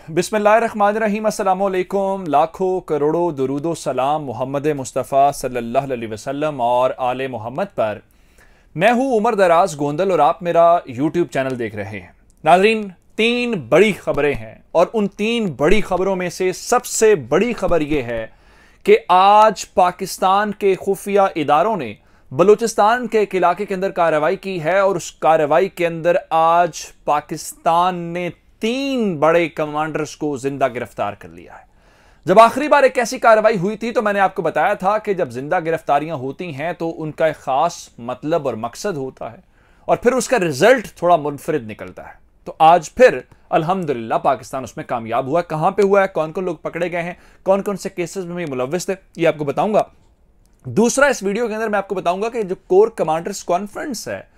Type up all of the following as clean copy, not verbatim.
बिस्मिल्लाहिर्रहमानिर्रहीम अस्सलामु अलैकुम। लाखों करोड़ों दुरूदो सलाम मोहम्मद मुस्तफ़ा सल्लल्लाहु अलैहि वसल्लम और आले मोहम्मद पर। मैं हूं उमर दराज गोंदल और आप मेरा यूट्यूब चैनल देख रहे हैं। नाज़रीन, तीन बड़ी खबरें हैं और उन तीन बड़ी खबरों में से सबसे बड़ी खबर यह है कि आज पाकिस्तान के खुफिया इदारों ने बलूचिस्तान के एक इलाके के अंदर कार्रवाई की है और उस कार्रवाई के अंदर आज पाकिस्तान ने तीन बड़े कमांडर्स को जिंदा गिरफ्तार कर लिया है। जब आखिरी बार एक ऐसी कार्रवाई हुई थी तो मैंने आपको बताया था कि जब जिंदा गिरफ्तारियां होती हैं तो उनका एक खास मतलब और मकसद होता है और फिर उसका रिजल्ट थोड़ा मुनफरिद निकलता है। तो आज फिर अल्हम्दुलिल्लाह पाकिस्तान उसमें कामयाब हुआ। कहां पे हुआ है, कौन कौन लोग पकड़े गए हैं, कौन कौन से केसेस में मुलव्विस थे, ये आपको बताऊंगा। दूसरा, इस वीडियो के अंदर मैं आपको बताऊंगा कि जो कोर कमांडर्स कॉन्फ्रेंस है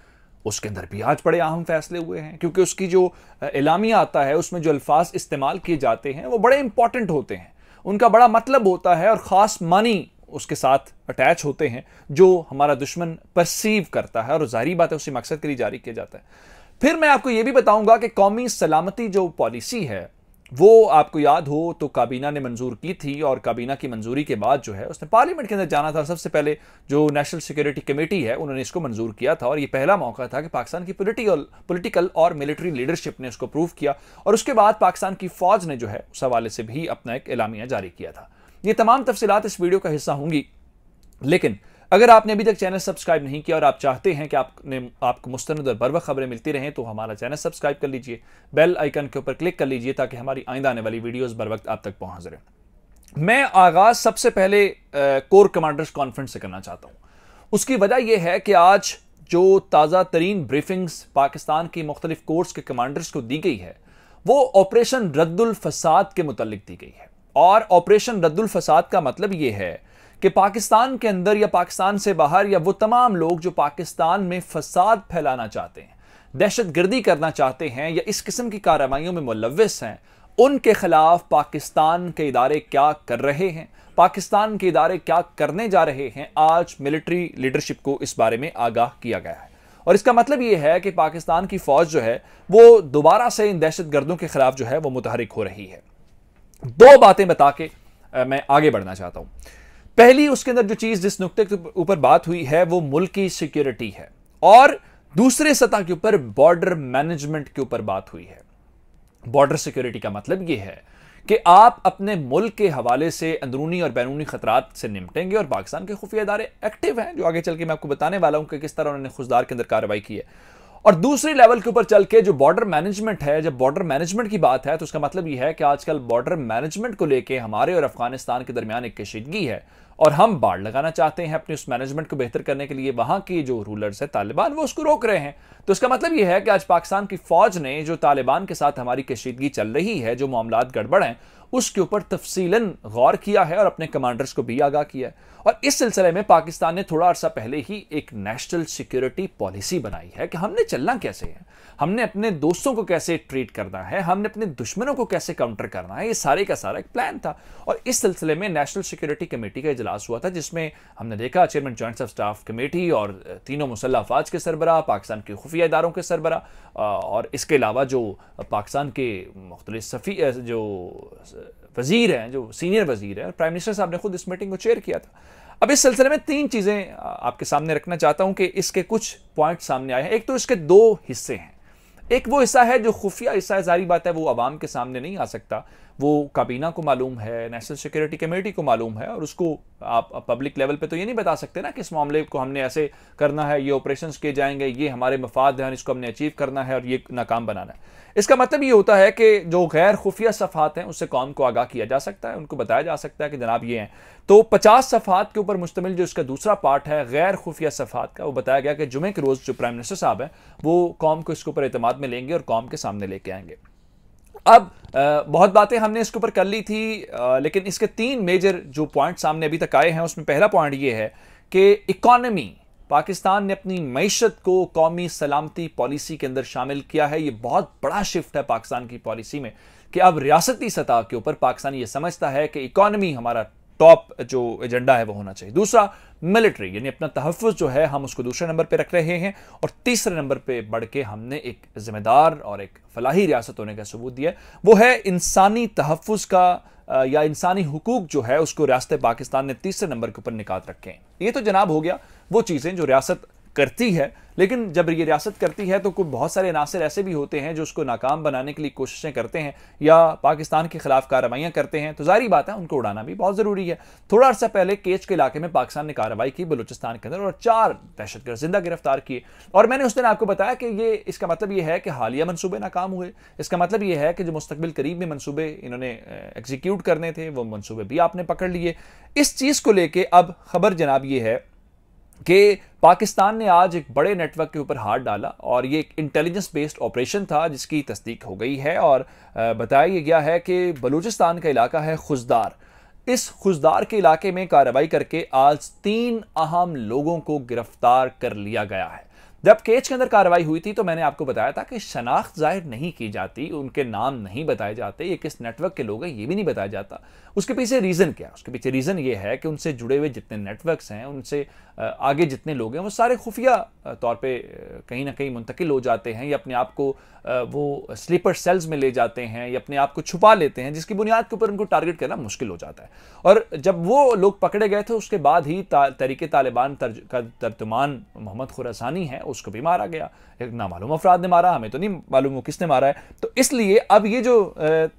उसके अंदर भी आज बड़े अहम फैसले हुए हैं, क्योंकि उसकी जो एलामिया आता है उसमें जो अल्फाज इस्तेमाल किए जाते हैं वो बड़े इंपॉर्टेंट होते हैं, उनका बड़ा मतलब होता है और खास मानी उसके साथ अटैच होते हैं जो हमारा दुश्मन परसीव करता है और जाहिर बात है उसी मकसद के लिए जारी किया जाता है। फिर मैं आपको यह भी बताऊंगा कि कौमी सलामती जो पॉलिसी है वो आपको याद हो तो काबीना ने मंजूर की थी और काबीना की मंजूरी के बाद जो है उसने पार्लियामेंट के अंदर जाना था। सबसे पहले जो नेशनल सिक्योरिटी कमेटी है उन्होंने इसको मंजूर किया था और ये पहला मौका था कि पाकिस्तान की पॉलिटिकल और मिलिट्री लीडरशिप ने इसको प्रूव किया और उसके बाद पाकिस्तान की फौज ने जो है उस हवाले से भी अपना एक एलामिया जारी किया था। ये तमाम तफसीलात इस वीडियो का हिस्सा होंगी, लेकिन अगर आपने अभी तक चैनल सब्सक्राइब नहीं किया और आप चाहते हैं कि आपको मुस्तनद और बरवक्त खबरें मिलती रहें तो हमारा चैनल सब्सक्राइब कर लीजिए, बेल आइकन के ऊपर क्लिक कर लीजिए ताकि हमारी आइंदा आने वाली वीडियोस बर वक्त आप तक पहुंच रहे। मैं आगाज सबसे पहले कोर कमांडर्स कॉन्फ्रेंस से करना चाहता हूं। उसकी वजह यह है कि आज जो ताज़ा तरीन ब्रीफिंग्स पाकिस्तान की मुख्तलिफ कोर्स के कमांडर्स को दी गई है वो ऑपरेशन रद्दुल फसाद के मुतालिक दी गई है। और ऑपरेशन रद्दुल फसाद का मतलब यह है कि पाकिस्तान के अंदर या पाकिस्तान से बाहर या वो तमाम लोग जो पाकिस्तान में फसाद फैलाना चाहते हैं, दहशतगर्दी करना चाहते हैं या इस किस्म की कार्रवाइयों में मुलव्विस हैं, उनके खिलाफ पाकिस्तान के इदारे क्या कर रहे हैं, पाकिस्तान के इदारे क्या करने जा रहे हैं, आज मिलिट्री लीडरशिप को इस बारे में आगाह किया गया है। और इसका मतलब यह है कि पाकिस्तान की फौज जो है वो दोबारा से इन दहशतगर्दों के खिलाफ जो है वो मुतहरिक हो रही है। दो बातें बता के मैं आगे बढ़ना चाहता हूं। पहली, उसके अंदर जो चीज जिस नुक्ते के ऊपर बात हुई है वो मुल्क की सिक्योरिटी है और दूसरे सतह के ऊपर बॉर्डर मैनेजमेंट के ऊपर बात हुई है। बॉर्डर सिक्योरिटी का मतलब यह है कि आप अपने मुल्क के हवाले से अंदरूनी और बैरूनी खतरात से निपटेंगे और पाकिस्तान के खुफिया इदारे एक्टिव हैं जो आगे चल के मैं आपको बताने वाला हूं कि किस तरह उन्होंने खुजदार के अंदर कार्रवाई की है। और दूसरे लेवल के ऊपर चल के जो बॉर्डर मैनेजमेंट है, जब बॉर्डर मैनेजमेंट की बात है तो उसका मतलब यह है कि आजकल बॉर्डर मैनेजमेंट को लेके हमारे और अफगानिस्तान के दरमियान एक कशीदगी है और हम बाड़ लगाना चाहते हैं अपने उस मैनेजमेंट को बेहतर करने के लिए। वहां की जो रूलर्स है तालिबान वो उसको रोक रहे हैं। तो इसका मतलब यह है कि आज पाकिस्तान की फौज ने जो तालिबान के साथ हमारी कशीदगी चल रही है, जो मामलात गड़बड़ हैं, उसके ऊपर तफसीलन गौर किया है और अपने कमांडर्स को भी आगाह किया है। और इस सिलसिले में पाकिस्तान ने थोड़ा अर्सा पहले ही एक नेशनल सिक्योरिटी पॉलिसी बनाई है कि हमने चलना कैसे है, हमने अपने दोस्तों को कैसे ट्रीट करना है, हमने अपने दुश्मनों को कैसे काउंटर करना है। ये सारे का सारा एक प्लान था और इस सिलसिले में नेशनल सिक्योरिटी कमेटी का इजलास हुआ था जिसमें हमने देखा chairman joint of staff committee और तीनों मुसल्लह अफवाज के सरबराह, पाकिस्तान के खुफिया इदारों के सरबराह और इसके अलावा जो पाकिस्तान के मुख्तलिफ जो वजीर हैं, जो सीनियर वजीर हैं, प्राइम मिनिस्टर साहब ने खुद इस मीटिंग को चेयर किया था। अब इस सिलसिले में तीन चीजें आपके सामने रखना चाहता हूं कि इसके कुछ पॉइंट सामने आए हैं। एक तो इसके दो हिस्से हैं। एक वो हिस्सा है जो खुफिया हिस्सा है, जारी बात है वो आवाम के सामने नहीं आ सकता, वो काबीना को मालूम है, नेशनल सिक्योरिटी कमेटी को मालूम है और उसको आप पब्लिक लेवल पे तो ये नहीं बता सकते ना कि इस मामले को हमने ऐसे करना है, ये ऑपरेशंस किए जाएंगे, ये हमारे मफाद हैं, इसको हमने अचीव करना है और ये नाकाम बनाना है। इसका मतलब ये होता है कि जो गैर खुफिया सफ़हात हैं उससे कौम को आगाह किया जा सकता है, उनको बताया जा सकता है कि जनाब ये हैं। तो 50 सफ़हात के ऊपर मुश्तमिल जो इसका दूसरा पार्ट है गैर खुफिया सफ़हात का, वो बताया गया कि जुमे के रोज़ जो प्राइम मिनिस्टर साहब हैं वो कौम को इसके ऊपर एतमाद में लेंगे और कौम के सामने लेके आएंगे। अब बहुत बातें हमने इसके ऊपर कर ली थी, लेकिन इसके तीन मेजर जो पॉइंट सामने अभी तक आए हैं उसमें पहला पॉइंट ये है कि इकॉनमी, पाकिस्तान ने अपनी मईशत को कौमी सलामती पॉलिसी के अंदर शामिल किया है। ये बहुत बड़ा शिफ्ट है पाकिस्तान की पॉलिसी में कि अब रियासती सतह के ऊपर पाकिस्तान ये समझता है कि इकॉनमी हमारा टॉप जो एजेंडा है वो होना चाहिए। दूसरा, मिलिट्री, यानी अपना तहफ़्फ़ुज़ जो है हम उसको दूसरे नंबर पे रख रहे हैं, और तीसरे नंबर पे बढ़ के हमने एक जिम्मेदार और एक फलाही रियासत होने का सबूत दिया, वो है इंसानी तहफ़्फ़ुज़ का या इंसानी हुकूक जो है उसको रियासत पाकिस्तान ने तीसरे नंबर के ऊपर निकात रखे हैं। ये तो जनाब हो गया वो चीज़ें जो रियासत करती है, लेकिन जब ये रियासत करती है तो कुछ बहुत सारे अनासर ऐसे भी होते हैं जो उसको नाकाम बनाने के लिए कोशिशें करते हैं या पाकिस्तान के खिलाफ कार्रवाइयां करते हैं, तो जाहिर बात है उनको उड़ाना भी बहुत ज़रूरी है। थोड़ा अर्सा पहले केच के इलाके में पाकिस्तान ने कार्रवाई की बलूचिस्तान के अंदर और 4 दहशतगर्द जिंदा गिरफ्तार किए, और मैंने उस दिन आपको बताया कि ये इसका मतलब ये है कि हालिया मनसूबे नाकाम हुए। इसका मतलब ये है कि जो मुस्तकबिल करीब में मनसूबे इन्होंने एग्जीक्यूट करने थे वो मनसूबे भी आपने पकड़ लिए। इस चीज़ को लेकर अब खबर जनाब ये है कि पाकिस्तान ने आज एक बड़े नेटवर्क के ऊपर हाथ डाला, और ये एक इंटेलिजेंस बेस्ड ऑपरेशन था जिसकी तस्दीक हो गई है, और बताया गया है कि बलूचिस्तान का इलाका है खुजदार। इस खुजदार के इलाके में कार्रवाई करके आज 3 अहम लोगों को गिरफ्तार कर लिया गया है। जब केच के अंदर कार्रवाई हुई थी तो मैंने आपको बताया था कि शनाख्त जाहिर नहीं की जाती, उनके नाम नहीं बताए जाते, ये किस नेटवर्क के लोग हैं ये भी नहीं बताया जाता। उसके पीछे रीज़न क्या है? उसके पीछे रीज़न ये है कि उनसे जुड़े हुए जितने नेटवर्क्स हैं, उनसे आगे जितने लोग हैं, वो सारे खुफिया तौर पे कहीं ना कहीं मुंतकिल हो जाते हैं, या अपने आप को वो स्लीपर सेल्स में ले जाते हैं, या अपने आप को छुपा लेते हैं, जिसकी बुनियाद के ऊपर उनको टारगेट करना मुश्किल हो जाता है। और जब वो लोग पकड़े गए थे उसके बाद ही तहरीक तालिबान का तर्जुमान मोहम्मद खुरासानी है उसको भी मारा गया। एक नामालूम अफराद ने मारा, हमें तो नहीं मालूम वो किसने मारा है। तो इसलिए अब ये जो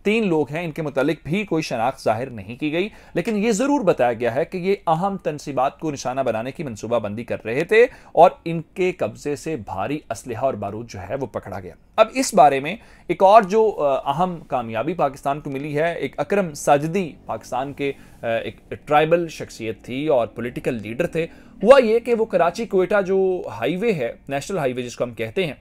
3 लोग हैं इनके मुतालिक भी कोई शनाख्त जाहिर नहीं की गई, लेकिन ये जरूर बताया गया है कि ये अहम तनसीबात को निशाना बनाने की मनसूबाबंदी कर रहे थे, और इनके कब्जे से भारी असलहा और बारूद जो है वो पकड़ा गया। अब इस बारे में एक और जो अहम कामयाबी पाकिस्तान को मिली है, एक अकरम साजिदी पाकिस्तान के एक ट्राइबल शख्सियत थी और पॉलिटिकल लीडर थे। हुआ ये कि वो कराची कोयटा जो हाईवे है, नेशनल हाईवे जिसको हम कहते हैं,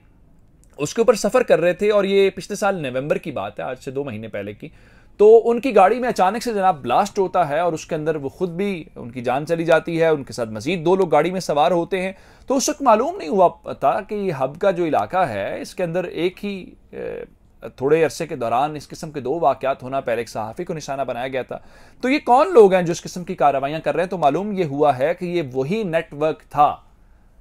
उसके ऊपर सफ़र कर रहे थे, और ये पिछले साल नवंबर की बात है, आज से 2 महीने पहले की। तो उनकी गाड़ी में अचानक से जनाब ब्लास्ट होता है, और उसके अंदर वो खुद भी, उनकी जान चली जाती है, उनके साथ मजीद 2 लोग गाड़ी में सवार होते हैं। तो उस वक्त मालूम नहीं हुआ था कि हब का जो इलाका है इसके अंदर एक ही थोड़े अरसे के दौरान इस किस्म के 2 वाक़यात होना, पहले एक सहाफ़ी को निशाना बनाया गया था। तो ये कौन लोग हैं जो इस किस्म की कार्रवाइयाँ कर रहे हैं? तो मालूम ये हुआ है कि ये वही नेटवर्क था।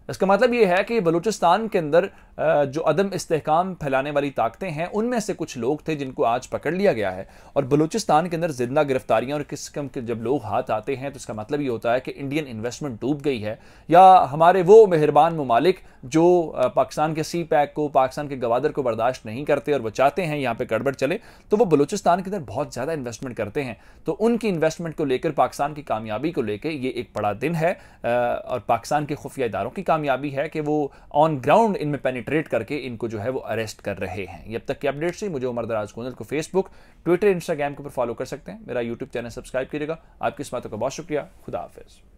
इसका मतलब ये है कि बलूचिस्तान के अंदर जो अदम इस्तेहकाम फैलाने वाली ताकतें हैं उनमें से कुछ लोग थे जिनको आज पकड़ लिया गया है। और बलूचिस्तान के अंदर जिंदा गिरफ्तारियां और किस्म के जब लोग हाथ आते हैं तो इसका मतलब ये होता है कि इंडियन इन्वेस्टमेंट डूब गई है, या हमारे वो मेहरबान ममालिक जो पाकिस्तान के सी पैक को, पाकिस्तान के गवादर को बर्दाश्त नहीं करते और वो चाहते हैं यहाँ पे गड़बड़ चले, तो वो बलूचिस्तान के अंदर बहुत ज़्यादा इन्वेस्टमेंट करते हैं। तो उनकी इन्वेस्टमेंट को लेकर, पाकिस्तान की कामयाबी को लेकर ये एक बड़ा दिन है, और पाकिस्तान के खुफिया इदारों की कामयाबी है कि वो ऑन ग्राउंड इनमें पेनिट्रेट करके इनको जो है वो अरेस्ट कर रहे हैं। ये अब तक की अपडेट्स थी। मुझे उमर दराज गोंदल को फेसबुक, ट्विटर, इंस्टाग्राम के ऊपर फॉलो कर सकते हैं। मेरा यूट्यूब चैनल सब्सक्राइब कीजिएगा। आपकी इस बातों का बहुत शुक्रिया। खुदा हाफिज़।